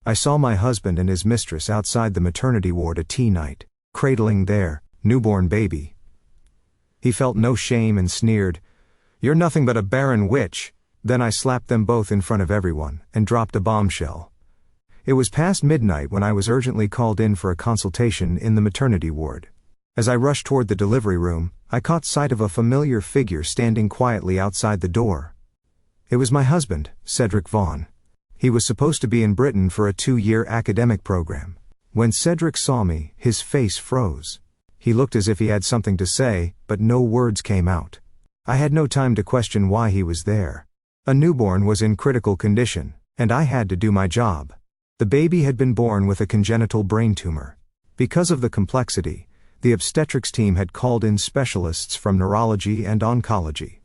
I saw my husband and his mistress outside the maternity ward at tea night, cradling their newborn baby. He felt no shame and sneered, "You're nothing but a barren witch." Then I slapped them both in front of everyone, and dropped a bombshell. It was past midnight when I was urgently called in for a consultation in the maternity ward. As I rushed toward the delivery room, I caught sight of a familiar figure standing quietly outside the door. It was my husband, Cedric Vaughn. He was supposed to be in Britain for a 2-year academic program. When Cedric saw me, his face froze. He looked as if he had something to say, but no words came out. I had no time to question why he was there. A newborn was in critical condition, and I had to do my job. The baby had been born with a congenital brain tumor. Because of the complexity, the obstetrics team had called in specialists from neurology and oncology.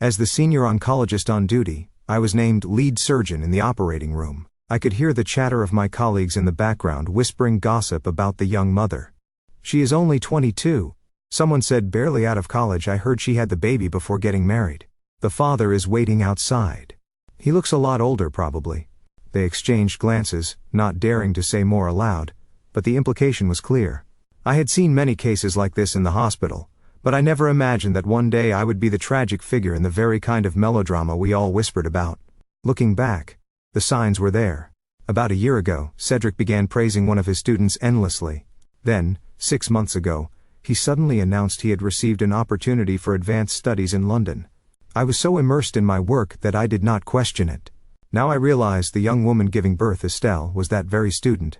As the senior oncologist on duty, I was named lead surgeon in the operating room. I could hear the chatter of my colleagues in the background whispering gossip about the young mother. "She is only 22. Someone said barely out of college. I heard she had the baby before getting married. The father is waiting outside. He looks a lot older probably." They exchanged glances, not daring to say more aloud, but the implication was clear. I had seen many cases like this in the hospital, but I never imagined that one day I would be the tragic figure in the very kind of melodrama we all whispered about. Looking back, the signs were there. About a year ago, Cedric began praising one of his students endlessly. Then, 6 months ago, he suddenly announced he had received an opportunity for advanced studies in London. I was so immersed in my work that I did not question it. Now I realized the young woman giving birth, Estelle, was that very student.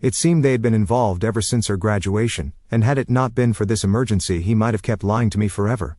It seemed they had been involved ever since her graduation, and had it not been for this emergency he might have kept lying to me forever.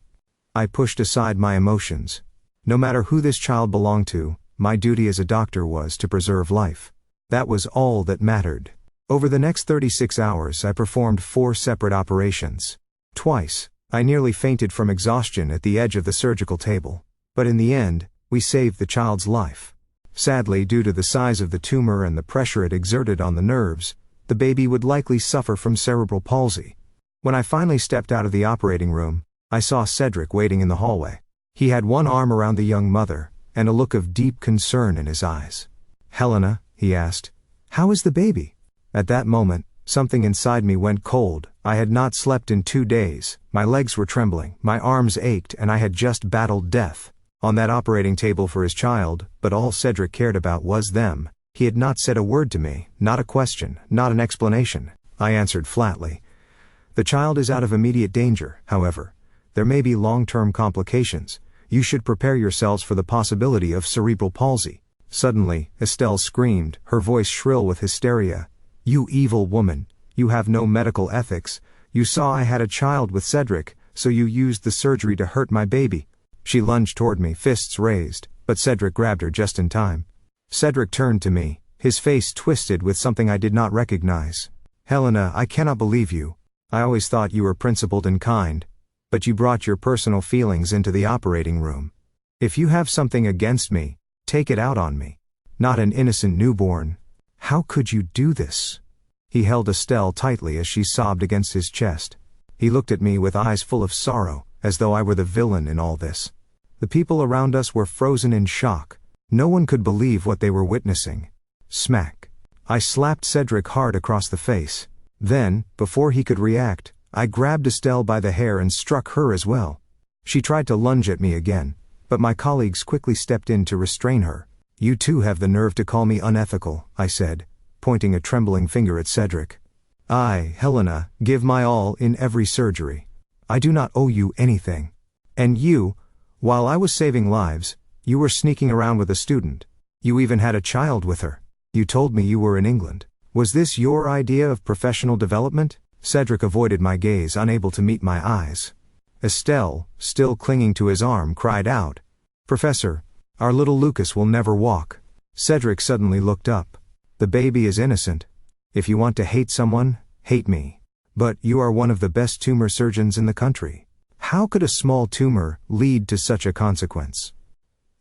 I pushed aside my emotions. No matter who this child belonged to, my duty as a doctor was to preserve life. That was all that mattered. Over the next 36 hours I performed 4 separate operations. Twice, I nearly fainted from exhaustion at the edge of the surgical table. But in the end, we saved the child's life. Sadly, due to the size of the tumor and the pressure it exerted on the nerves, the baby would likely suffer from cerebral palsy. When I finally stepped out of the operating room, I saw Cedric waiting in the hallway. He had one arm around the young mother, and a look of deep concern in his eyes. "Helena," he asked, "how is the baby?" At that moment, something inside me went cold. I had not slept in 2 days, my legs were trembling, my arms ached, and I had just battled death on that operating table for his child, but all Cedric cared about was them. He had not said a word to me, not a question, not an explanation. I answered flatly. "The child is out of immediate danger, however. There may be long-term complications. You should prepare yourselves for the possibility of cerebral palsy." Suddenly, Estelle screamed, her voice shrill with hysteria. "You evil woman, you have no medical ethics. You saw I had a child with Cedric, so you used the surgery to hurt my baby." She lunged toward me, fists raised, but Cedric grabbed her just in time. Cedric turned to me, his face twisted with something I did not recognize. "Helena, I cannot believe you. I always thought you were principled and kind. But you brought your personal feelings into the operating room. If you have something against me, take it out on me. Not an innocent newborn. How could you do this?" He held Estelle tightly as she sobbed against his chest. He looked at me with eyes full of sorrow, as though I were the villain in all this. The people around us were frozen in shock. No one could believe what they were witnessing. Smack. I slapped Cedric hard across the face. Then, before he could react, I grabbed Estelle by the hair and struck her as well. She tried to lunge at me again, but my colleagues quickly stepped in to restrain her. "You too have the nerve to call me unethical," I said, pointing a trembling finger at Cedric. "I, Helena, give my all in every surgery. I do not owe you anything. And you, while I was saving lives, you were sneaking around with a student. You even had a child with her. You told me you were in England. Was this your idea of professional development?" Cedric avoided my gaze, unable to meet my eyes. Estelle, still clinging to his arm, cried out, "Professor, our little Lucas will never walk." Cedric suddenly looked up. "The baby is innocent. If you want to hate someone, hate me. But you are one of the best tumor surgeons in the country. How could a small tumor lead to such a consequence?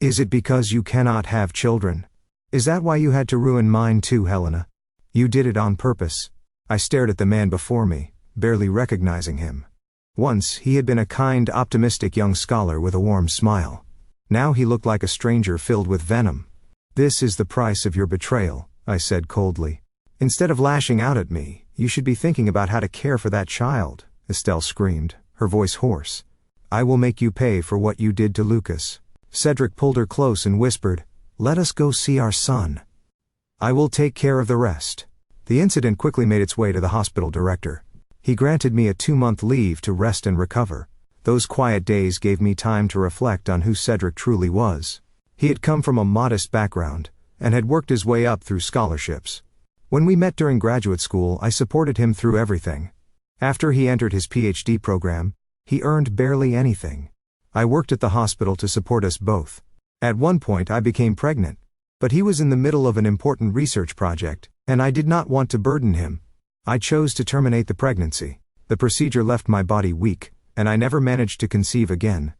Is it because you cannot have children? Is that why you had to ruin mine too, Helena? You did it on purpose." I stared at the man before me, barely recognizing him. Once he had been a kind, optimistic young scholar with a warm smile. Now he looked like a stranger filled with venom. "This is the price of your betrayal," I said coldly. Instead of lashing out at me, you should be thinking about how to care for that child, Estelle screamed, her voice hoarse. I will make you pay for what you did to Lucas. Cedric pulled her close and whispered, let us go see our son. I will take care of the rest. The incident quickly made its way to the hospital director. He granted me a 2-month leave to rest and recover. Those quiet days gave me time to reflect on who Cedric truly was. He had come from a modest background, and had worked his way up through scholarships. When we met during graduate school, I supported him through everything. After he entered his PhD program, he earned barely anything. I worked at the hospital to support us both. At one point I became pregnant, but he was in the middle of an important research project, and I did not want to burden him. I chose to terminate the pregnancy. The procedure left my body weak, and I never managed to conceive again.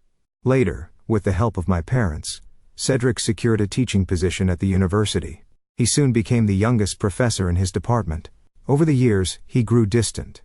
Later, with the help of my parents, Cedric secured a teaching position at the university. He soon became the youngest professor in his department. Over the years, he grew distant.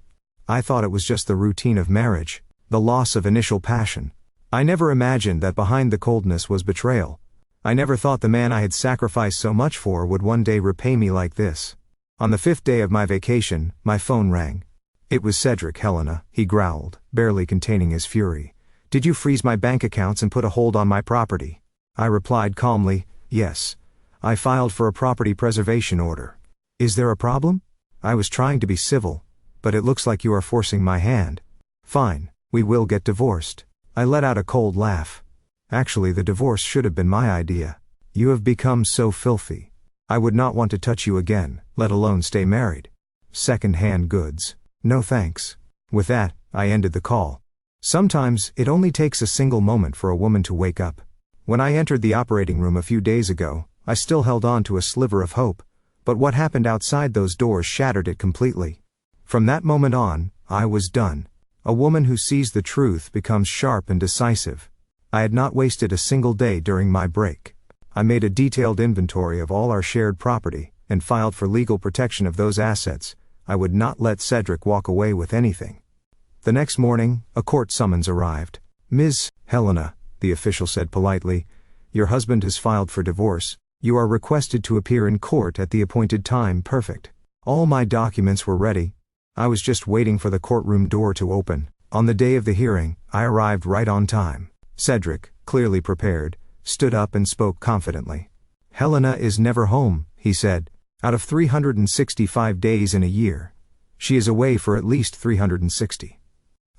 I thought it was just the routine of marriage, the loss of initial passion. I never imagined that behind the coldness was betrayal. I never thought the man I had sacrificed so much for would one day repay me like this. On the 5th day of my vacation, my phone rang. It was Cedric. Helena, he growled, barely containing his fury. Did you freeze my bank accounts and put a hold on my property? I replied calmly, yes. I filed for a property preservation order. Is there a problem? I was trying to be civil, but it looks like you are forcing my hand. Fine, we will get divorced. I let out a cold laugh. Actually, the divorce should have been my idea. You have become so filthy. I would not want to touch you again, let alone stay married. Second-hand goods. No thanks. With that, I ended the call. Sometimes, it only takes a single moment for a woman to wake up. When I entered the operating room a few days ago, I still held on to a sliver of hope, but what happened outside those doors shattered it completely. From that moment on, I was done. A woman who sees the truth becomes sharp and decisive. I had not wasted a single day during my break. I made a detailed inventory of all our shared property, and filed for legal protection of those assets. I would not let Cedric walk away with anything. The next morning, a court summons arrived. Ms. Helena, the official said politely, your husband has filed for divorce. You are requested to appear in court at the appointed time. Perfect. All my documents were ready. I was just waiting for the courtroom door to open. On the day of the hearing, I arrived right on time. Cedric, clearly prepared, stood up and spoke confidently. Helena is never home, he said. Out of 365 days in a year, she is away for at least 360.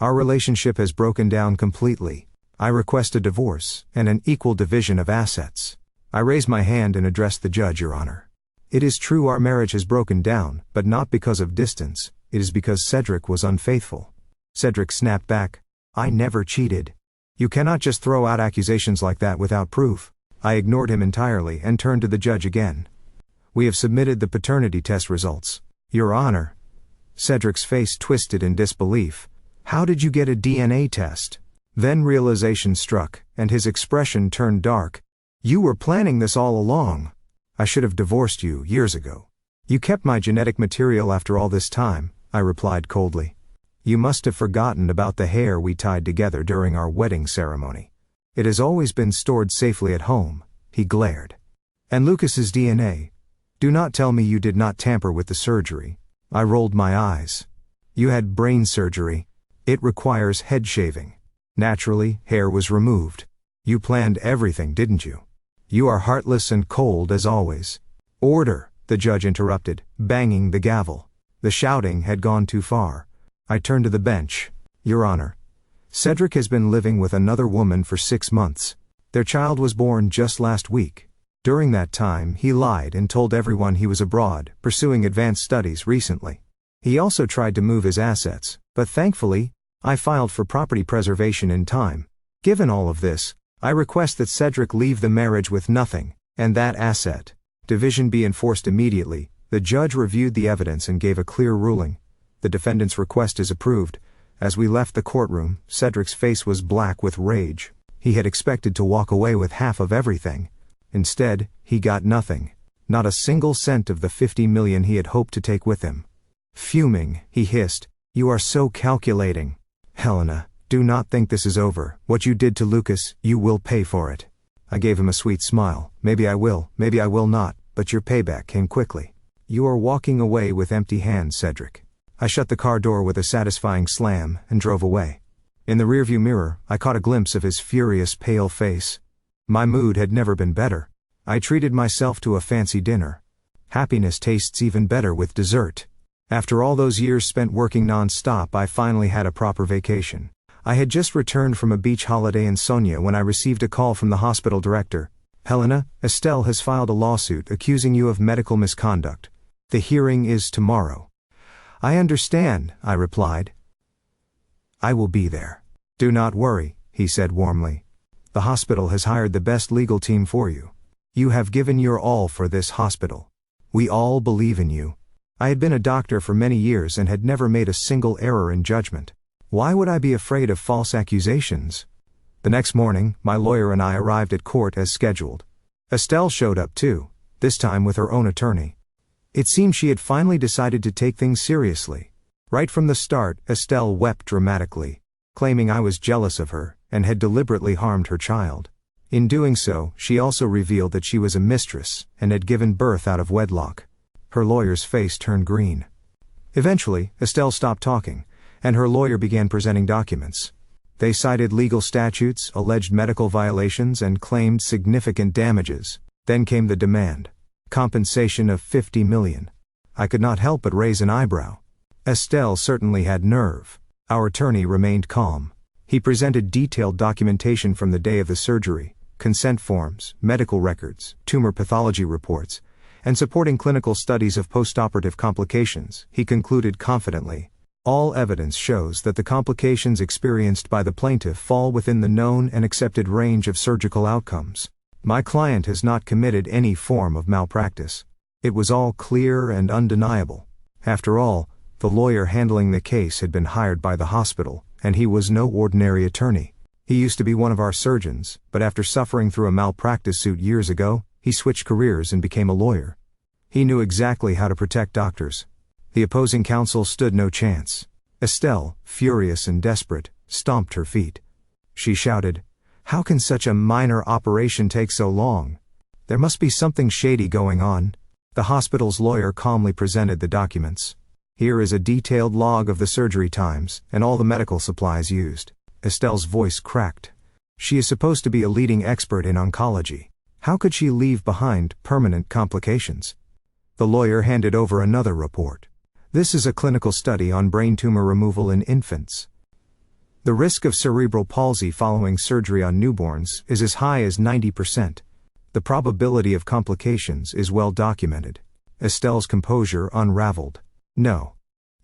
Our relationship has broken down completely. I request a divorce and an equal division of assets. I raised my hand and addressed the judge, Your Honor. It is true our marriage has broken down, but not because of distance. It is because Cedric was unfaithful. Cedric snapped back. I never cheated. You cannot just throw out accusations like that without proof. I ignored him entirely and turned to the judge again. We have submitted the paternity test results. Your Honor. Cedric's face twisted in disbelief. How did you get a DNA test? Then realization struck, and his expression turned dark. You were planning this all along. I should have divorced you years ago. You kept my genetic material after all this time, I replied coldly. You must have forgotten about the hair we tied together during our wedding ceremony. It has always been stored safely at home, he glared. And Lucas's DNA. Do not tell me you did not tamper with the surgery. I rolled my eyes. You had brain surgery. It requires head shaving. Naturally, hair was removed. You planned everything, didn't you? You are heartless and cold as always. Order, the judge interrupted, banging the gavel. The shouting had gone too far. I turned to the bench. Your Honor. Cedric has been living with another woman for 6 months. Their child was born just last week. During that time, he lied and told everyone he was abroad, pursuing advanced studies recently. He also tried to move his assets, but thankfully, I filed for property preservation in time. Given all of this, I request that Cedric leave the marriage with nothing, and that asset division be enforced immediately. The judge reviewed the evidence and gave a clear ruling. The defendant's request is approved. As we left the courtroom, Cedric's face was black with rage. He had expected to walk away with half of everything. Instead, he got nothing. Not a single cent of the $50 million he had hoped to take with him. Fuming, he hissed, "You are so calculating. Helena, do not think this is over. What you did to Lucas, you will pay for it." I gave him a sweet smile. Maybe I will not, but your payback came quickly. You are walking away with empty hands, Cedric. I shut the car door with a satisfying slam and drove away. In the rearview mirror, I caught a glimpse of his furious, pale face. My mood had never been better. I treated myself to a fancy dinner. Happiness tastes even better with dessert. After all those years spent working non-stop, I finally had a proper vacation. I had just returned from a beach holiday in Sonia when I received a call from the hospital director. Helena, Estelle has filed a lawsuit accusing you of medical misconduct. The hearing is tomorrow. I understand, I replied. I will be there. Do not worry, he said warmly. The hospital has hired the best legal team for you. You have given your all for this hospital. We all believe in you. I had been a doctor for many years and had never made a single error in judgment. Why would I be afraid of false accusations? The next morning, my lawyer and I arrived at court as scheduled. Estelle showed up too, this time with her own attorney. It seemed she had finally decided to take things seriously. Right from the start, Estelle wept dramatically, claiming I was jealous of her and had deliberately harmed her child. In doing so, she also revealed that she was a mistress and had given birth out of wedlock. Her lawyer's face turned green. Eventually, Estelle stopped talking, and her lawyer began presenting documents. They cited legal statutes, alleged medical violations, and claimed significant damages. Then came the demand. Compensation of $50 million. I could not help but raise an eyebrow. Estelle certainly had nerve. Our attorney remained calm. He presented detailed documentation from the day of the surgery, consent forms, medical records, tumor pathology reports, and supporting clinical studies of postoperative complications. He concluded confidently, all evidence shows that the complications experienced by the plaintiff fall within the known and accepted range of surgical outcomes. My client has not committed any form of malpractice. It was all clear and undeniable. After all, the lawyer handling the case had been hired by the hospital, and he was no ordinary attorney. He used to be one of our surgeons, but after suffering through a malpractice suit years ago, he switched careers and became a lawyer. He knew exactly how to protect doctors. The opposing counsel stood no chance. Estelle, furious and desperate, stomped her feet. She shouted, "How can such a minor operation take so long? There must be something shady going on." The hospital's lawyer calmly presented the documents. Here is a detailed log of the surgery times and all the medical supplies used. Estelle's voice cracked. She is supposed to be a leading expert in oncology. How could she leave behind permanent complications? The lawyer handed over another report. This is a clinical study on brain tumor removal in infants. The risk of cerebral palsy following surgery on newborns is as high as 90%. The probability of complications is well documented. Estelle's composure unraveled. No.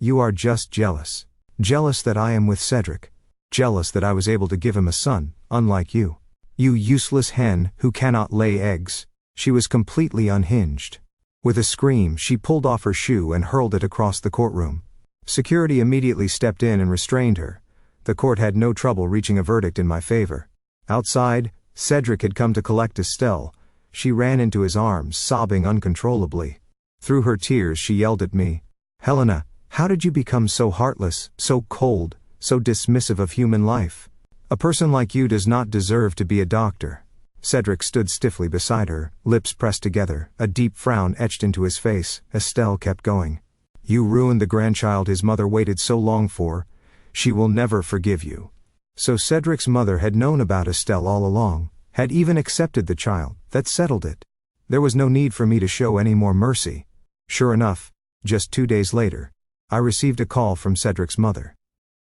You are just jealous. Jealous that I am with Cedric. Jealous that I was able to give him a son, unlike you. You useless hen who cannot lay eggs. She was completely unhinged. With a scream, she pulled off her shoe and hurled it across the courtroom. Security immediately stepped in and restrained her. The court had no trouble reaching a verdict in my favor. Outside, Cedric had come to collect Estelle. She ran into his arms, sobbing uncontrollably. Through her tears, she yelled at me, "Helena, how did you become so heartless, so cold, so dismissive of human life? A person like you does not deserve to be a doctor." Cedric stood stiffly beside her, lips pressed together, a deep frown etched into his face. Estelle kept going. "You ruined the grandchild his mother waited so long for. She will never forgive you." So Cedric's mother had known about Estelle all along, had even accepted the child. That settled it. There was no need for me to show any more mercy. Sure enough, just 2 days later, I received a call from Cedric's mother.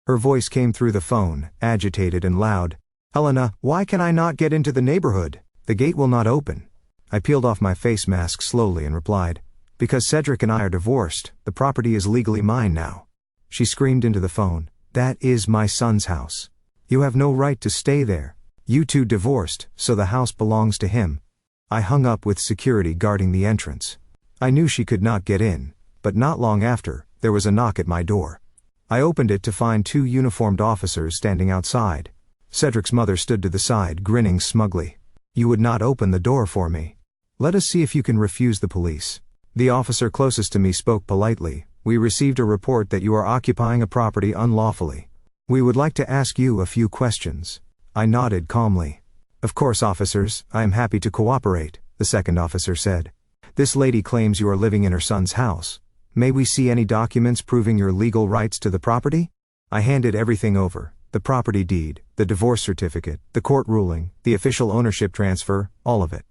Her voice came through the phone, agitated and loud. "Helena, why can I not get into the neighborhood? The gate will not open." I peeled off my face mask slowly and replied, "Because Cedric and I are divorced, the property is legally mine now." She screamed into the phone, "That is my son's house. You have no right to stay there. You two divorced, so the house belongs to him." I hung up with security guarding the entrance. I knew she could not get in, but not long after, there was a knock at my door. I opened it to find 2 uniformed officers standing outside. Cedric's mother stood to the side, grinning smugly. "You would not open the door for me. Let us see if you can refuse the police." The officer closest to me spoke politely. "We received a report that you are occupying a property unlawfully. We would like to ask you a few questions." I nodded calmly. "Of course, officers, I am happy to cooperate," the second officer said. This lady claims you are living in her son's house. May we see any documents proving your legal rights to the property? I handed everything over. The property deed, the divorce certificate, the court ruling, the official ownership transfer, all of it.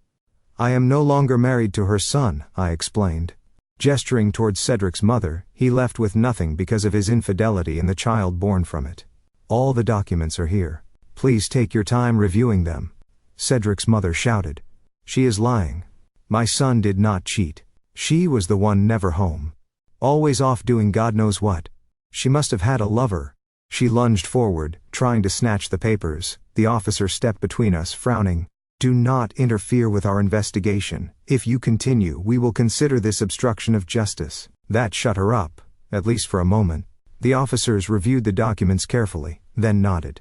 I am no longer married to her son, I explained. Gesturing towards Cedric's mother, he left with nothing because of his infidelity and the child born from it. All the documents are here. Please take your time reviewing them. Cedric's mother shouted. She is lying. My son did not cheat. She was the one never home. Always off doing God knows what. She must have had a lover. She lunged forward, trying to snatch the papers. The officer stepped between us, frowning. Do not interfere with our investigation. If you continue, we will consider this obstruction of justice. That shut her up, at least for a moment. The officers reviewed the documents carefully, then nodded.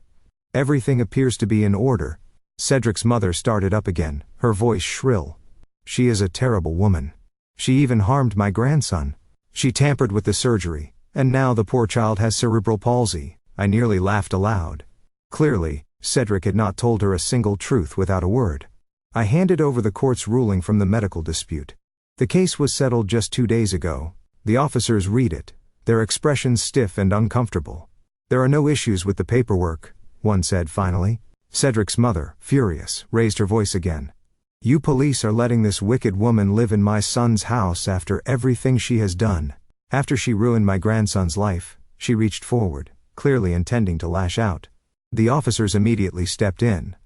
Everything appears to be in order. Cedric's mother started up again, her voice shrill. She is a terrible woman. She even harmed my grandson. She tampered with the surgery, and now the poor child has cerebral palsy. I nearly laughed aloud. Clearly, Cedric had not told her a single truth without a word. I handed over the court's ruling from the medical dispute. The case was settled just 2 days ago. The officers read it, their expressions stiff and uncomfortable. There are no issues with the paperwork, one said finally. Cedric's mother, furious, raised her voice again. You police are letting this wicked woman live in my son's house after everything she has done. After she ruined my grandson's life, she reached forward, clearly intending to lash out. The officers immediately stepped in.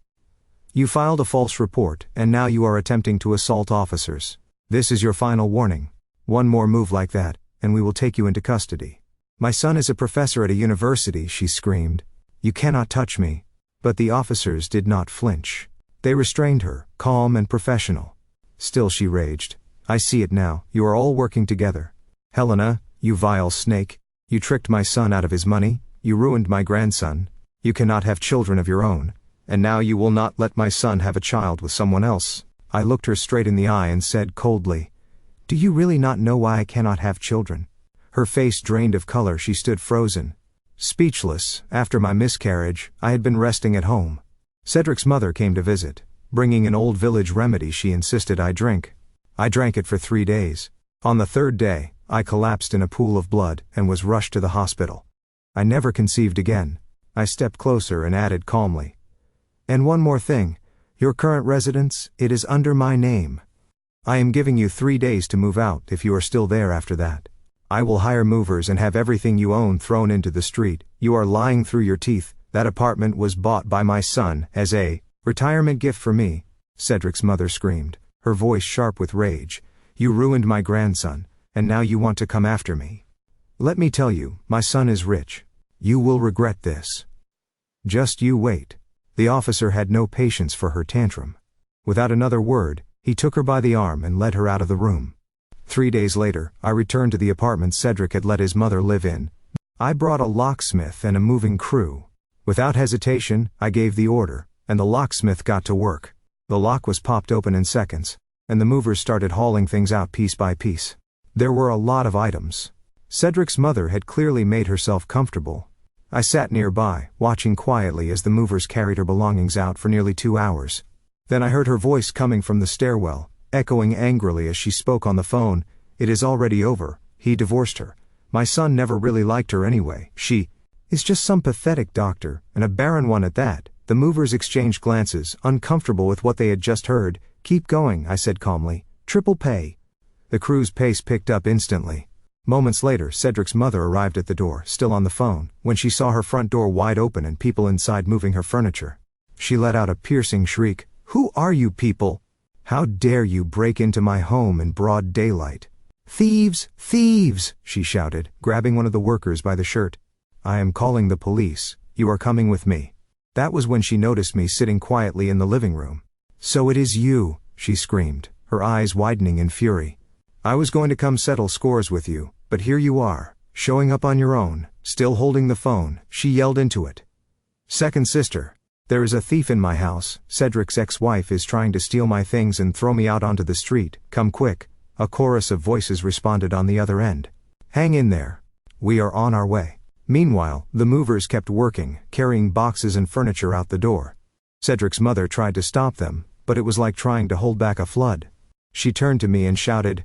You filed a false report, and now you are attempting to assault officers. This is your final warning. One more move like that, and we will take you into custody. My son is a professor at a university, she screamed. You cannot touch me. But the officers did not flinch. They restrained her, calm and professional. Still she raged. I see it now, you are all working together. Helena, you vile snake. You tricked my son out of his money. You ruined my grandson. You cannot have children of your own. And now you will not let my son have a child with someone else. I looked her straight in the eye and said coldly, Do you really not know why I cannot have children? Her face drained of color, she stood frozen. Speechless. After my miscarriage, I had been resting at home. Cedric's mother came to visit, bringing an old village remedy she insisted I drink. I drank it for 3 days. On the 3rd day, I collapsed in a pool of blood and was rushed to the hospital. I never conceived again. I stepped closer and added calmly. And one more thing. Your current residence, it is under my name. I am giving you 3 days to move out if you are still there after that. I will hire movers and have everything you own thrown into the street. You are lying through your teeth. That apartment was bought by my son as a retirement gift for me, Cedric's mother screamed, her voice sharp with rage. You ruined my grandson, and now you want to come after me. Let me tell you, my son is rich. You will regret this. Just you wait. The officer had no patience for her tantrum. Without another word, he took her by the arm and led her out of the room. 3 days later, I returned to the apartment Cedric had let his mother live in. I brought a locksmith and a moving crew. Without hesitation, I gave the order, and the locksmith got to work. The lock was popped open in seconds, and the movers started hauling things out piece by piece. There were a lot of items. Cedric's mother had clearly made herself comfortable. I sat nearby, watching quietly as the movers carried her belongings out for nearly 2 hours. Then I heard her voice coming from the stairwell, echoing angrily as she spoke on the phone. It is already over. He divorced her. My son never really liked her anyway. She is just some pathetic doctor, and a barren one at that. The movers exchanged glances, uncomfortable with what they had just heard. Keep going, I said calmly. Triple pay. The crew's pace picked up instantly. Moments later, Cedric's mother arrived at the door, still on the phone, when she saw her front door wide open and people inside moving her furniture. She let out a piercing shriek. Who are you people? How dare you break into my home in broad daylight? Thieves! Thieves! She shouted, grabbing one of the workers by the shirt. I am calling the police. You are coming with me. That was when she noticed me sitting quietly in the living room. So it is you, she screamed, her eyes widening in fury. I was going to come settle scores with you, but here you are, showing up on your own, still holding the phone. She yelled into it. Second sister. There is a thief in my house. Cedric's ex-wife is trying to steal my things and throw me out onto the street. Come quick. A chorus of voices responded on the other end. Hang in there. We are on our way. Meanwhile, the movers kept working, carrying boxes and furniture out the door. Cedric's mother tried to stop them, but it was like trying to hold back a flood. She turned to me and shouted,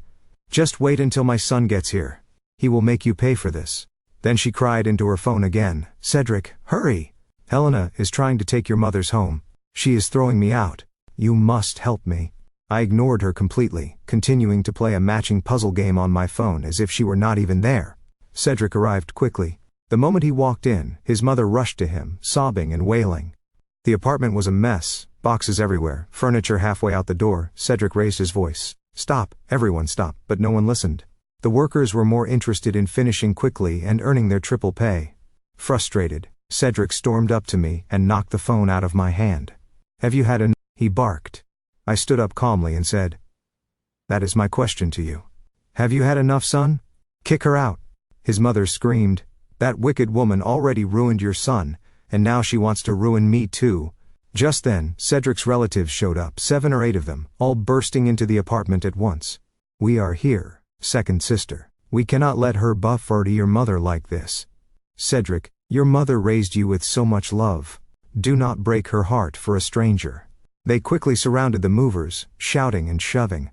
"Just wait until my son gets here. He will make you pay for this." Then she cried into her phone again, "Cedric, hurry! Helena is trying to take your mother's home. She is throwing me out. You must help me." I ignored her completely, continuing to play a matching puzzle game on my phone as if she were not even there. Cedric arrived quickly. The moment he walked in, his mother rushed to him, sobbing and wailing. The apartment was a mess, boxes everywhere, furniture halfway out the door. Cedric raised his voice. "Stop, everyone stop," but no one listened. The workers were more interested in finishing quickly and earning their triple pay. Frustrated, Cedric stormed up to me and knocked the phone out of my hand. "Have you had enough?" he barked. I stood up calmly and said, "That is my question to you. Have you had enough, son? Kick her out." His mother screamed, "That wicked woman already ruined your son, and now she wants to ruin me too." Just then, Cedric's relatives showed up, 7 or 8 of them, all bursting into the apartment at once. "We are here, second sister. We cannot let her buffer to your mother like this. Cedric, your mother raised you with so much love. Do not break her heart for a stranger." They quickly surrounded the movers, shouting and shoving.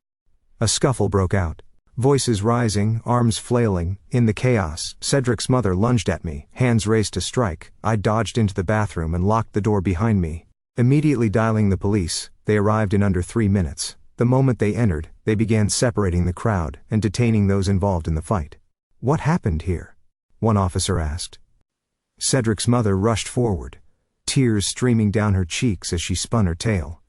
A scuffle broke out. Voices rising, arms flailing. In the chaos, Cedric's mother lunged at me, hands raised to strike. I dodged into the bathroom and locked the door behind me. Immediately dialing the police, they arrived in under 3 minutes. The moment they entered, they began separating the crowd and detaining those involved in the fight. "What happened here?" one officer asked. Cedric's mother rushed forward, tears streaming down her cheeks as she spun her tale.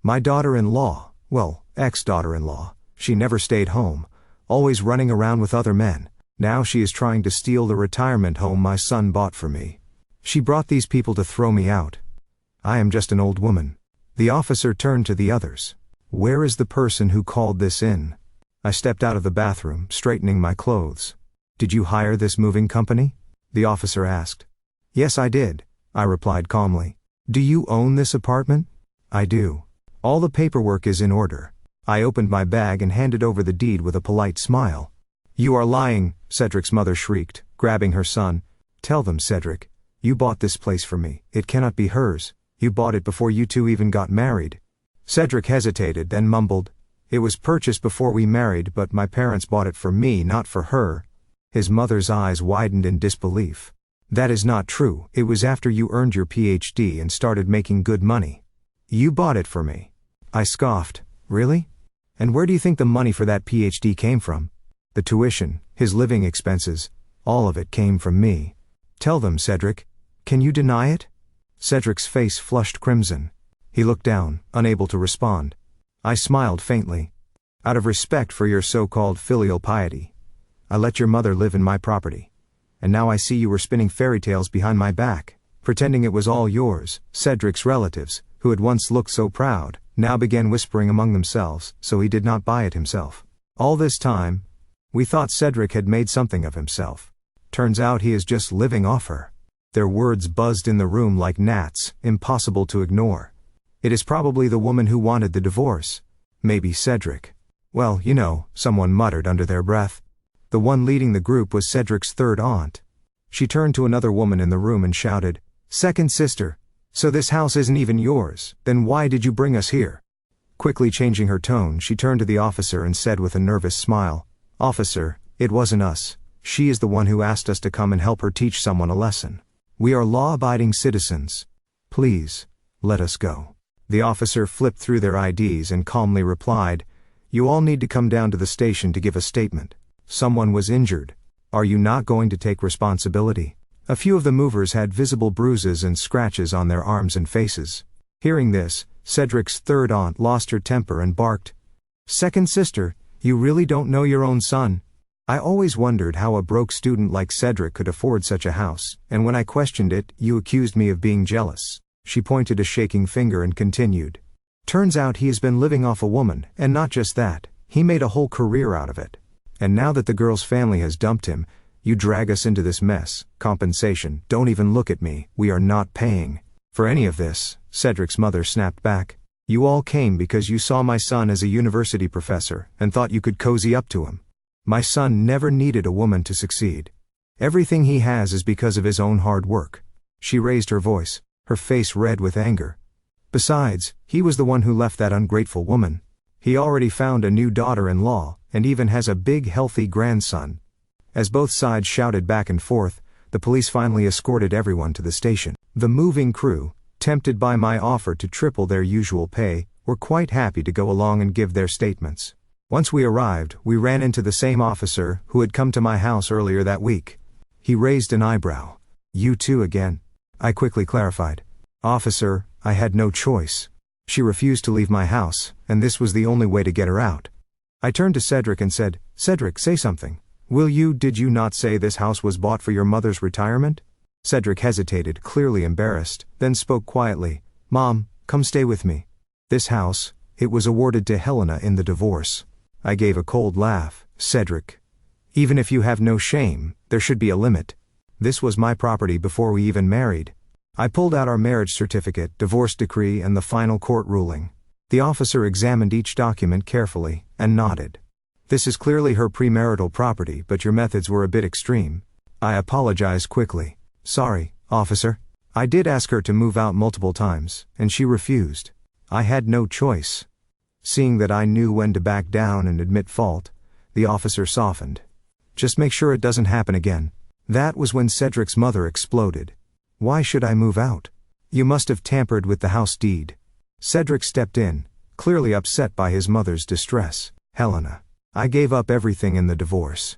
"My daughter-in-law, well, ex-daughter-in-law, she never stayed home, always running around with other men. Now she is trying to steal the retirement home my son bought for me. She brought these people to throw me out. I am just an old woman." The officer turned to the others. "Where is the person who called this in?" I stepped out of the bathroom, straightening my clothes. "Did you hire this moving company?" the officer asked. "Yes, I did," I replied calmly. "Do you own this apartment?" "I do. All the paperwork is in order." I opened my bag and handed over the deed with a polite smile. "You are lying," Cedric's mother shrieked, grabbing her son. "Tell them, Cedric. You bought this place for me. It cannot be hers. You bought it before you two even got married." Cedric hesitated, then mumbled, "It was purchased before we married, but my parents bought it for me, not for her." His mother's eyes widened in disbelief. "That is not true. It was after you earned your PhD and started making good money. You bought it for me." I scoffed. "Really? And where do you think the money for that PhD came from?" "The tuition, his living expenses, all of it came from me." "Tell them, Cedric. Can you deny it?" Cedric's face flushed crimson. He looked down, unable to respond. I smiled faintly. "Out of respect for your so-called filial piety, I let your mother live in my property. And now I see you were spinning fairy tales behind my back, pretending it was all yours." Cedric's relatives, who had once looked so proud, now began whispering among themselves, so he did not buy it himself. All this time, we thought Cedric had made something of himself. Turns out he is just living off her. Their words buzzed in the room like gnats, impossible to ignore. "It is probably the woman who wanted the divorce. Maybe Cedric. Well, you know," someone muttered under their breath. The one leading the group was Cedric's third aunt. She turned to another woman in the room and shouted, "Second sister, so this house isn't even yours, then why did you bring us here?" Quickly changing her tone, she turned to the officer and said with a nervous smile, "Officer, it wasn't us. She is the one who asked us to come and help her teach someone a lesson. We are law-abiding citizens. Please, let us go." The officer flipped through their IDs and calmly replied, "You all need to come down to the station to give a statement. Someone was injured. Are you not going to take responsibility?" A few of the movers had visible bruises and scratches on their arms and faces. Hearing this, Cedric's third aunt lost her temper and barked, "Second sister, you really don't know your own son. I always wondered how a broke student like Cedric could afford such a house, and when I questioned it, you accused me of being jealous." She pointed a shaking finger and continued, "Turns out he has been living off a woman, and not just that, he made a whole career out of it. And now that the girl's family has dumped him, you drag us into this mess. Compensation, don't even look at me, we are not paying for any of this." Cedric's mother snapped back. "You all came because you saw my son as a university professor and thought you could cozy up to him. My son never needed a woman to succeed. Everything he has is because of his own hard work." She raised her voice, her face red with anger. "Besides, he was the one who left that ungrateful woman. He already found a new daughter-in-law, and even has a big healthy grandson. As both sides shouted back and forth, the police finally escorted everyone to the station. The moving crew, tempted by my offer to triple their usual pay, were quite happy to go along and give their statements. Once we arrived, we ran into the same officer who had come to my house earlier that week. He raised an eyebrow. "You too again?" I quickly clarified. "Officer, I had no choice. She refused to leave my house, and this was the only way to get her out." I turned to Cedric and said, "Cedric, say something. Did you not say this house was bought for your mother's retirement?" Cedric hesitated, clearly embarrassed, then spoke quietly. "Mom, come stay with me. This house, it was awarded to Helena in the divorce." I gave a cold laugh. "Cedric, even if you have no shame, there should be a limit. This was my property before we even married." I pulled out our marriage certificate, divorce decree, and the final court ruling. The officer examined each document carefully, and nodded. "This is clearly her premarital property, but your methods were a bit extreme." I apologized quickly. "Sorry, officer. I did ask her to move out multiple times, and she refused. I had no choice." Seeing that I knew when to back down and admit fault, the officer softened. "Just make sure it doesn't happen again." That was when Cedric's mother exploded. "Why should I move out? You must have tampered with the house deed." Cedric stepped in, clearly upset by his mother's distress. "Helena, I gave up everything in the divorce.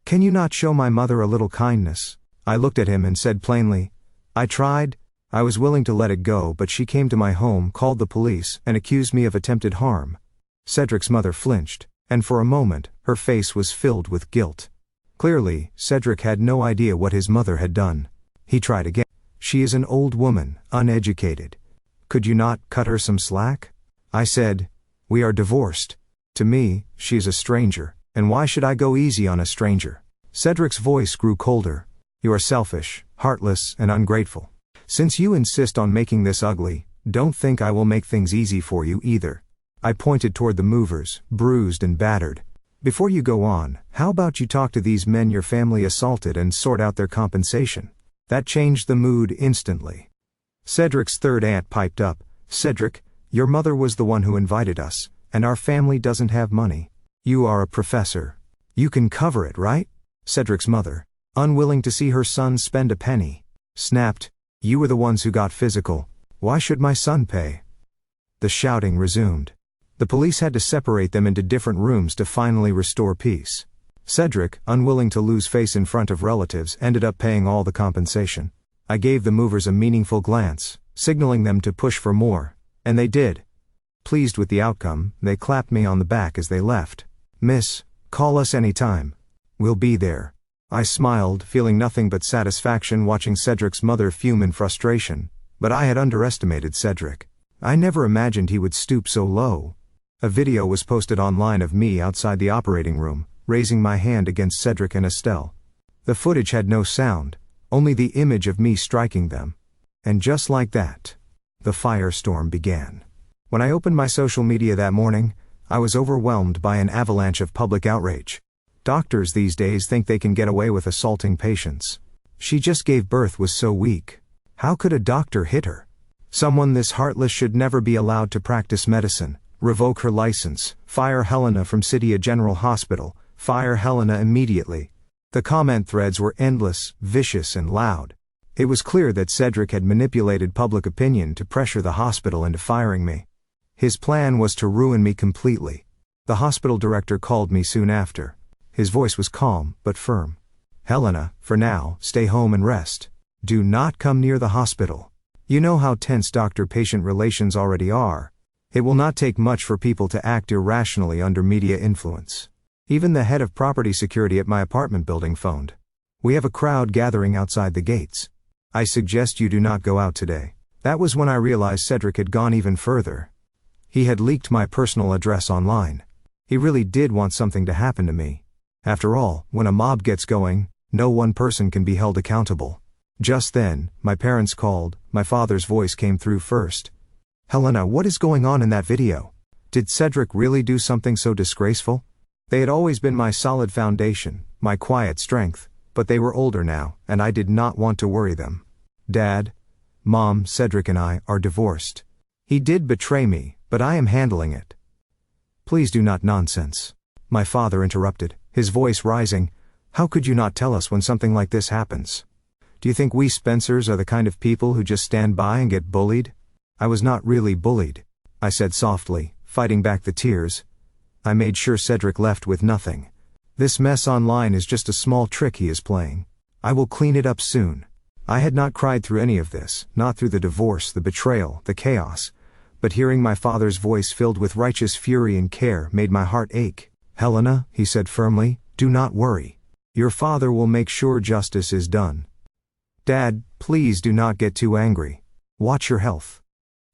Can you not show my mother a little kindness?" I looked at him and said plainly, "I tried. I was willing to let it go, but she came to my home, called the police, and accused me of attempted harm." Cedric's mother flinched, and for a moment, her face was filled with guilt. Clearly, Cedric had no idea what his mother had done. He tried again. "She is an old woman, uneducated. Could you not cut her some slack?" I said, "We are divorced. To me, she is a stranger, and why should I go easy on a stranger?" Cedric's voice grew colder. "You are selfish, heartless, and ungrateful. Since you insist on making this ugly, don't think I will make things easy for you either." I pointed toward the movers, bruised and battered. "Before you go on, how about you talk to these men your family assaulted and sort out their compensation?" That changed the mood instantly. Cedric's third aunt piped up, "Cedric, your mother was the one who invited us, and our family doesn't have money. You are a professor. You can cover it, right?" Cedric's mother, unwilling to see her son spend a penny, snapped, "You were the ones who got physical. Why should my son pay?" The shouting resumed. The police had to separate them into different rooms to finally restore peace. Cedric, unwilling to lose face in front of relatives, ended up paying all the compensation. I gave the movers a meaningful glance, signaling them to push for more, and they did. Pleased with the outcome, they clapped me on the back as they left. "Miss, call us anytime. We'll be there." I smiled, feeling nothing but satisfaction watching Cedric's mother fume in frustration, but I had underestimated Cedric. I never imagined he would stoop so low. A video was posted online of me outside the operating room, raising my hand against Cedric and Estelle. The footage had no sound, only the image of me striking them. And just like that, the firestorm began. When I opened my social media that morning, I was overwhelmed by an avalanche of public outrage. Doctors these days think they can get away with assaulting patients. She just gave birth, was so weak. How could a doctor hit her? Someone this heartless should never be allowed to practice medicine. Revoke her license. Fire Helena from City General Hospital. Fire Helena immediately. The comment threads were endless, vicious, and loud. It was clear that Cedric had manipulated public opinion to pressure the hospital into firing me. His plan was to ruin me completely. The hospital director called me soon after. His voice was calm, but firm. "Helena, for now, stay home and rest. Do not come near the hospital. You know how tense doctor-patient relations already are. It will not take much for people to act irrationally under media influence." Even the head of property security at my apartment building phoned. "We have a crowd gathering outside the gates. I suggest you do not go out today." That was when I realized Cedric had gone even further. He had leaked my personal address online. He really did want something to happen to me. After all, when a mob gets going, no one person can be held accountable. Just then, my parents called. My father's voice came through first. "Helena, what is going on in that video? Did Cedric really do something so disgraceful?" They had always been my solid foundation, my quiet strength, but they were older now, and I did not want to worry them. "Dad, Mom, Cedric and I are divorced. He did betray me, but I am handling it. Please do not nonsense. My father interrupted, his voice rising. How could you not tell us when something like this happens? Do you think we Spencers are the kind of people who just stand by and get bullied? I was not really bullied, I said softly, fighting back the tears. I made sure Cedric left with nothing. This mess online is just a small trick he is playing. I will clean it up soon. I had not cried through any of this, not through the divorce, the betrayal, the chaos. But hearing my father's voice filled with righteous fury and care made my heart ache. Helena, he said firmly, do not worry. Your father will make sure justice is done. Dad, please do not get too angry. Watch your health.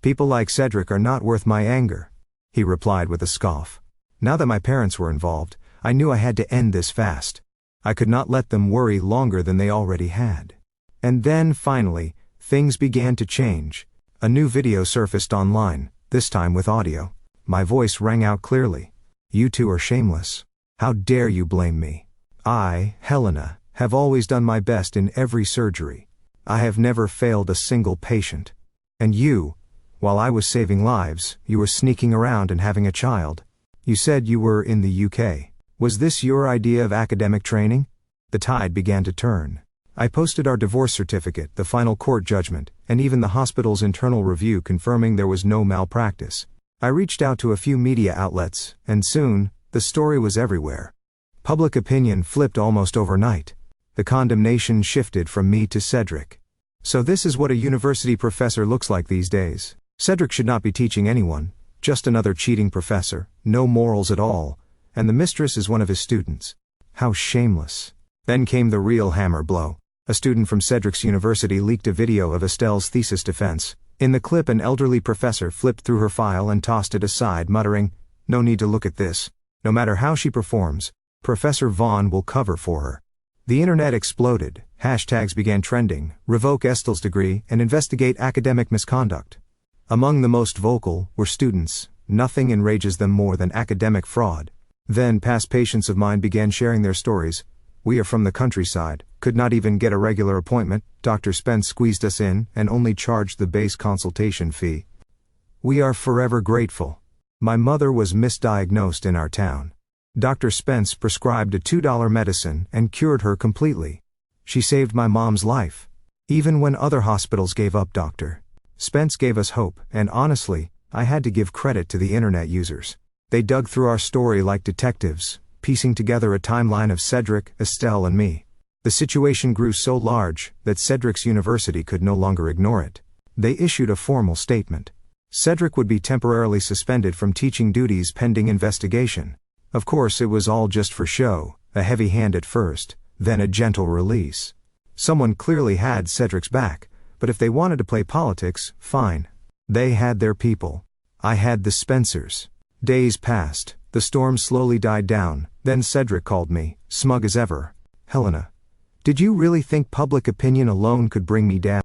People like Cedric are not worth my anger, he replied with a scoff. Now that my parents were involved, I knew I had to end this fast. I could not let them worry longer than they already had. And then, finally, things began to change. A new video surfaced online, this time with audio. My voice rang out clearly. You two are shameless. How dare you blame me? I, Helena, have always done my best in every surgery. I have never failed a single patient. And you, while I was saving lives, you were sneaking around and having a child. You said you were in the UK. Was this your idea of academic training? The tide began to turn. I posted our divorce certificate, the final court judgment, and even the hospital's internal review confirming there was no malpractice. I reached out to a few media outlets, and soon, the story was everywhere. Public opinion flipped almost overnight. The condemnation shifted from me to Cedric. So this is what a university professor looks like these days. Cedric should not be teaching anyone, just another cheating professor, no morals at all, and the mistress is one of his students. How shameless. Then came the real hammer blow. A student from Cedric's university leaked a video of Estelle's thesis defense. In the clip, an elderly professor flipped through her file and tossed it aside, muttering, "No need to look at this. No matter how she performs, Professor Vaughn will cover for her." The internet exploded. Hashtags began trending, revoke Estelle's degree and investigate academic misconduct. Among the most vocal were students. Nothing enrages them more than academic fraud. Then past patients of mine began sharing their stories. We are from the countryside, could not even get a regular appointment. Dr. Spence squeezed us in and only charged the base consultation fee. We are forever grateful. My mother was misdiagnosed in our town. Dr. Spence prescribed a $2 medicine and cured her completely. She saved my mom's life. Even when other hospitals gave up, Dr. Spence gave us hope, and honestly, I had to give credit to the internet users. They dug through our story like detectives, piecing together a timeline of Cedric, Estelle and me. The situation grew so large that Cedric's university could no longer ignore it. They issued a formal statement. Cedric would be temporarily suspended from teaching duties pending investigation. Of course, it was all just for show, a heavy hand at first, then a gentle release. Someone clearly had Cedric's back, but if they wanted to play politics, fine. They had their people. I had the Spencers. Days passed, the storm slowly died down, then Cedric called me, smug as ever. Helena, did you really think public opinion alone could bring me down?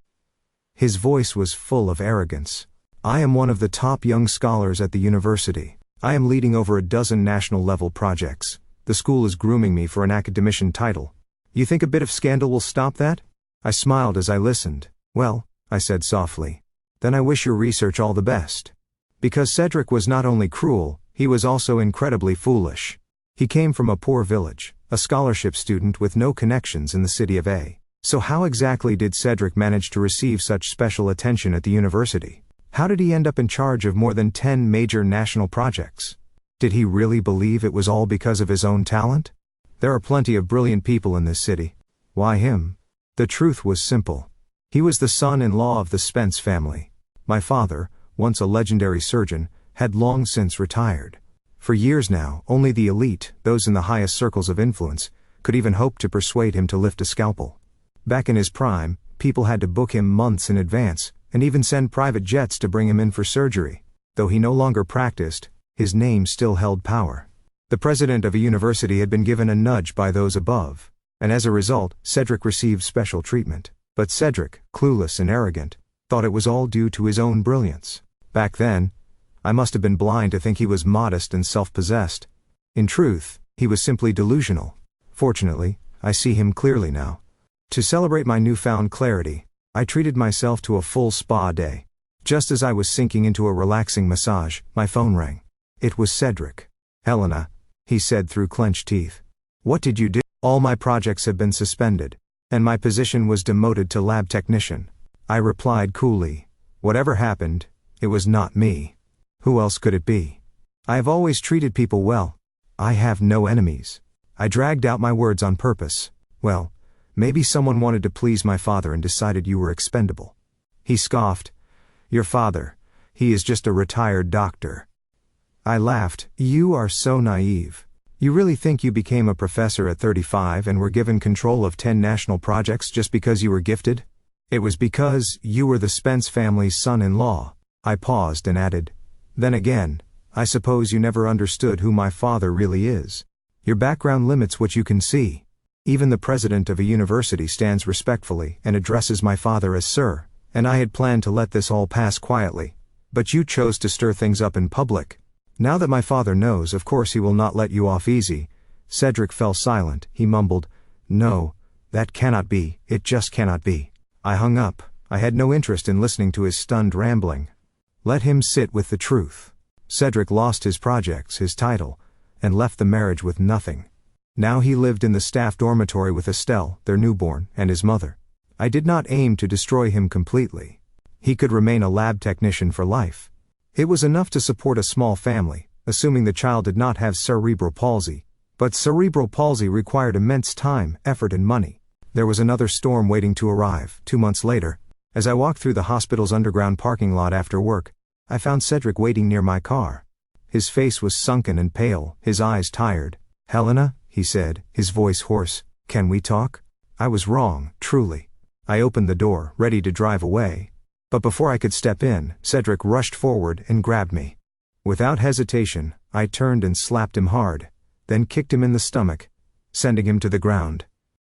His voice was full of arrogance. I am one of the top young scholars at the university. I am leading over a dozen national-level projects. The school is grooming me for an academician title. You think a bit of scandal will stop that? I smiled as I listened. Well, I said softly, then I wish your research all the best. Because Cedric was not only cruel, he was also incredibly foolish. He came from a poor village, a scholarship student with no connections in the city of A. So how exactly did Cedric manage to receive such special attention at the university? How did he end up in charge of more than 10 major national projects? Did he really believe it was all because of his own talent? There are plenty of brilliant people in this city. Why him? The truth was simple. He was the son-in-law of the Spence family. My father, once a legendary surgeon, had long since retired. For years now, only the elite, those in the highest circles of influence, could even hope to persuade him to lift a scalpel. Back in his prime, people had to book him months in advance, and even send private jets to bring him in for surgery. Though he no longer practiced, his name still held power. The president of a university had been given a nudge by those above, and as a result, Cedric received special treatment. But Cedric, clueless and arrogant, thought it was all due to his own brilliance. Back then, I must have been blind to think he was modest and self-possessed. In truth, he was simply delusional. Fortunately, I see him clearly now. To celebrate my newfound clarity, I treated myself to a full spa day. Just as I was sinking into a relaxing massage, my phone rang. It was Cedric. Helena, he said through clenched teeth. What did you do? All my projects have been suspended, and my position was demoted to lab technician. I replied coolly. Whatever happened, it was not me. Who else could it be? I have always treated people well. I have no enemies. I dragged out my words on purpose. Well, maybe someone wanted to please my father and decided you were expendable. He scoffed. Your father, he is just a retired doctor. I laughed. You are so naive. You really think you became a professor at 35 and were given control of 10 national projects just because you were gifted? It was because you were the Spence family's son-in-law. I paused and added, then again, I suppose you never understood who my father really is. Your background limits what you can see. Even the president of a university stands respectfully and addresses my father as sir, and I had planned to let this all pass quietly. But you chose to stir things up in public. Now that my father knows, of course he will not let you off easy. Cedric fell silent. He mumbled, no, that cannot be, it just cannot be. I hung up. I had no interest in listening to his stunned rambling. Let him sit with the truth. Cedric lost his projects, his title, and left the marriage with nothing. Now he lived in the staff dormitory with Estelle, their newborn, and his mother. I did not aim to destroy him completely. He could remain a lab technician for life. It was enough to support a small family, assuming the child did not have cerebral palsy. But cerebral palsy required immense time, effort and money. There was another storm waiting to arrive. 2 months later, as I walked through the hospital's underground parking lot after work, I found Cedric waiting near my car. His face was sunken and pale, his eyes tired. Helena, he said, his voice hoarse, can we talk? I was wrong, truly. I opened the door, ready to drive away. But before I could step in, Cedric rushed forward and grabbed me. Without hesitation, I turned and slapped him hard, then kicked him in the stomach, sending him to the ground.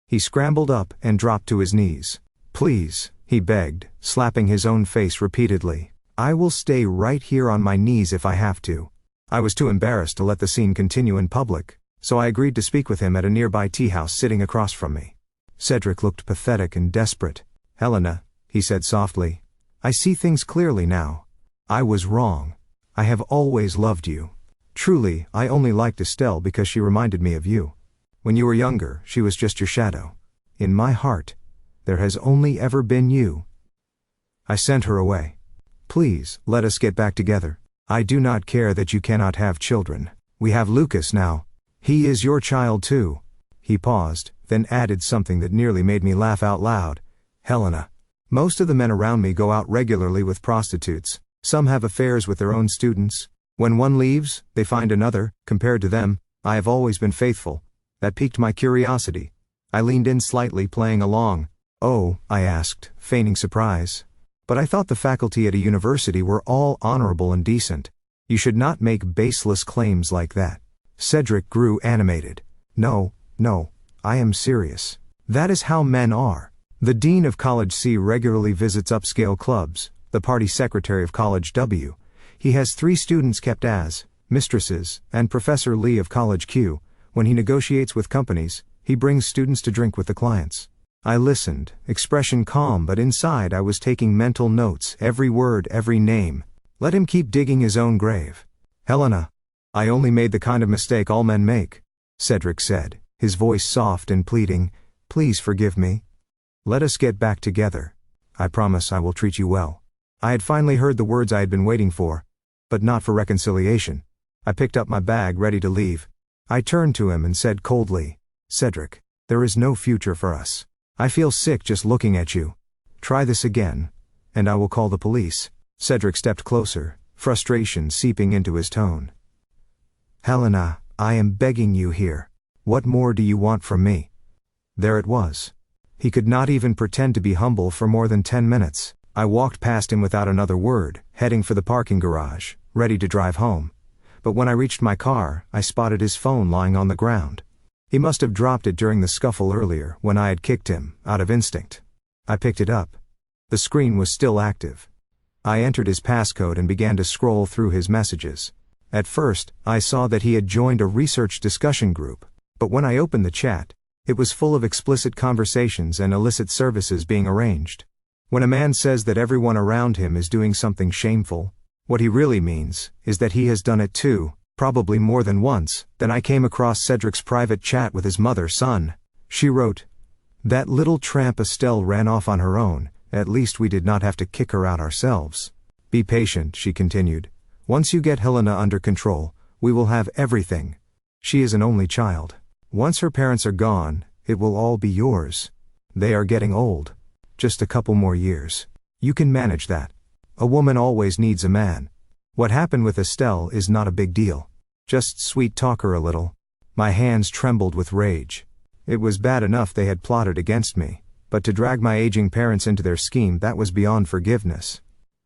He scrambled up and dropped to his knees. Please, he begged, slapping his own face repeatedly. I will stay right here on my knees if I have to. I was too embarrassed to let the scene continue in public, so I agreed to speak with him at a nearby tea house sitting across from me. Cedric looked pathetic and desperate. Helena, he said softly, I see things clearly now. I was wrong. I have always loved you. Truly, I only liked Estelle because she reminded me of you. When you were younger, she was just your shadow. In my heart, there has only ever been you. I sent her away. Please, let us get back together. I do not care that you cannot have children. We have Lucas now. He is your child too. He paused, then added something that nearly made me laugh out loud. Helena. Most of the men around me go out regularly with prostitutes. Some have affairs with their own students. When one leaves, they find another. Compared to them, I have always been faithful. That piqued my curiosity. I leaned in slightly, playing along. Oh, I asked, feigning surprise. But I thought the faculty at a university were all honorable and decent. You should not make baseless claims like that. Cedric grew animated. No, I am serious. That is how men are. The dean of College C regularly visits upscale clubs, the party secretary of College W. He has 3 students kept as mistresses, and Professor Lee of College Q. When he negotiates with companies, he brings students to drink with the clients. I listened, expression calm, but inside I was taking mental notes, every word, every name. Let him keep digging his own grave. Helena. I only made the kind of mistake all men make, Cedric said, his voice soft and pleading. Please forgive me. Let us get back together. I promise I will treat you well. I had finally heard the words I had been waiting for, but not for reconciliation. I picked up my bag ready to leave. I turned to him and said coldly, Cedric, there is no future for us. I feel sick just looking at you. Try this again, and I will call the police. Cedric stepped closer, frustration seeping into his tone. Helena, I am begging you here. What more do you want from me? There it was. He could not even pretend to be humble for more than 10 minutes. I walked past him without another word, heading for the parking garage, ready to drive home. But when I reached my car, I spotted his phone lying on the ground. He must have dropped it during the scuffle earlier when I had kicked him, out of instinct. I picked it up. The screen was still active. I entered his passcode and began to scroll through his messages. At first, I saw that he had joined a research discussion group, but when I opened the chat, it was full of explicit conversations and illicit services being arranged. When a man says that everyone around him is doing something shameful, what he really means is that he has done it too. Probably more than once. Then I came across Cedric's private chat with his mother-son. She wrote, "That little tramp Estelle ran off on her own, at least we did not have to kick her out ourselves. Be patient," she continued. "Once you get Helena under control, we will have everything. She is an only child. Once her parents are gone, it will all be yours. They are getting old. Just a couple more years. You can manage that. A woman always needs a man. What happened with Estelle is not a big deal. Just sweet talk her a little." My hands trembled with rage. It was bad enough they had plotted against me, but to drag my aging parents into their scheme, that was beyond forgiveness.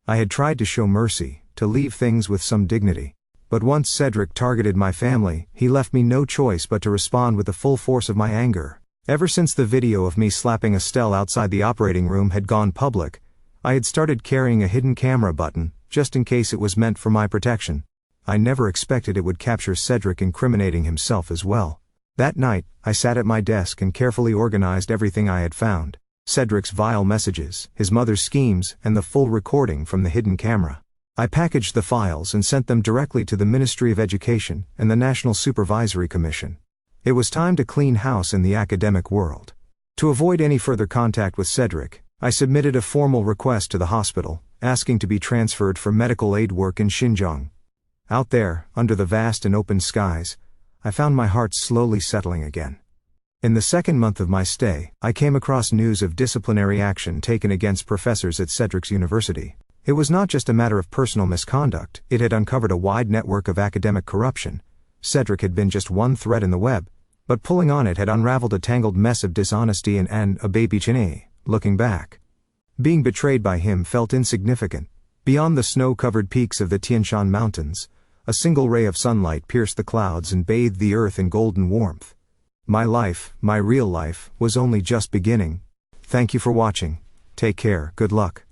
I had tried to show mercy, to leave things with some dignity. But once Cedric targeted my family, he left me no choice but to respond with the full force of my anger. Ever since the video of me slapping Estelle outside the operating room had gone public, I had started carrying a hidden camera button, just in case it was meant for my protection. I never expected it would capture Cedric incriminating himself as well. That night, I sat at my desk and carefully organized everything I had found. Cedric's vile messages, his mother's schemes, and the full recording from the hidden camera. I packaged the files and sent them directly to the Ministry of Education and the National Supervisory Commission. It was time to clean house in the academic world. To avoid any further contact with Cedric, I submitted a formal request to the hospital, asking to be transferred for medical aid work in Xinjiang. Out there, under the vast and open skies, I found my heart slowly settling again. In the second month of my stay, I came across news of disciplinary action taken against professors at Cedric's university. It was not just a matter of personal misconduct, it had uncovered a wide network of academic corruption. Cedric had been just one thread in the web, but pulling on it had unraveled a tangled mess of dishonesty and a baby Chinese. Looking back, being betrayed by him felt insignificant. Beyond the snow-covered peaks of the Tian Shan Mountains, a single ray of sunlight pierced the clouds and bathed the earth in golden warmth. My life, my real life, was only just beginning. Thank you for watching. Take care, good luck.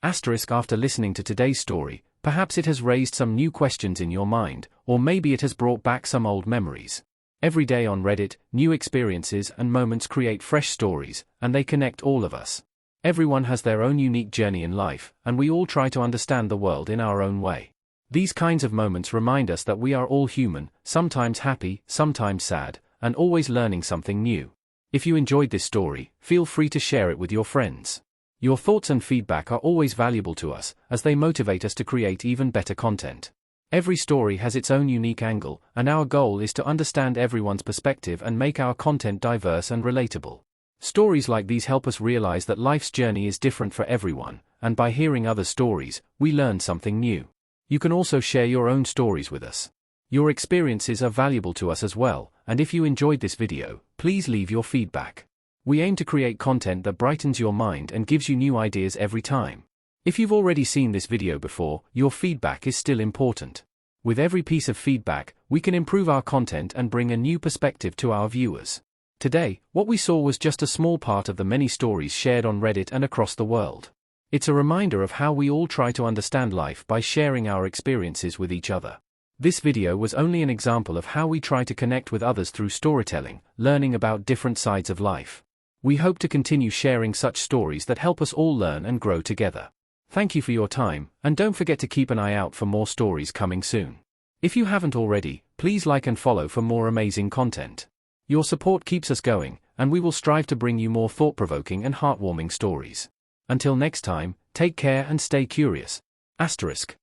Asterisk. After listening to today's story, perhaps it has raised some new questions in your mind, or maybe it has brought back some old memories. Every day on Reddit, new experiences and moments create fresh stories, and they connect all of us. Everyone has their own unique journey in life, and we all try to understand the world in our own way. These kinds of moments remind us that we are all human, sometimes happy, sometimes sad, and always learning something new. If you enjoyed this story, feel free to share it with your friends. Your thoughts and feedback are always valuable to us, as they motivate us to create even better content. Every story has its own unique angle, and our goal is to understand everyone's perspective and make our content diverse and relatable. Stories like these help us realize that life's journey is different for everyone, and by hearing other stories, we learn something new. You can also share your own stories with us. Your experiences are valuable to us as well, and if you enjoyed this video, please leave your feedback. We aim to create content that brightens your mind and gives you new ideas every time. If you've already seen this video before, your feedback is still important. With every piece of feedback, we can improve our content and bring a new perspective to our viewers. Today, what we saw was just a small part of the many stories shared on Reddit and across the world. It's a reminder of how we all try to understand life by sharing our experiences with each other. This video was only an example of how we try to connect with others through storytelling, learning about different sides of life. We hope to continue sharing such stories that help us all learn and grow together. Thank you for your time, and don't forget to keep an eye out for more stories coming soon. If you haven't already, please like and follow for more amazing content. Your support keeps us going, and we will strive to bring you more thought-provoking and heartwarming stories. Until next time, take care and stay curious. Asterisk.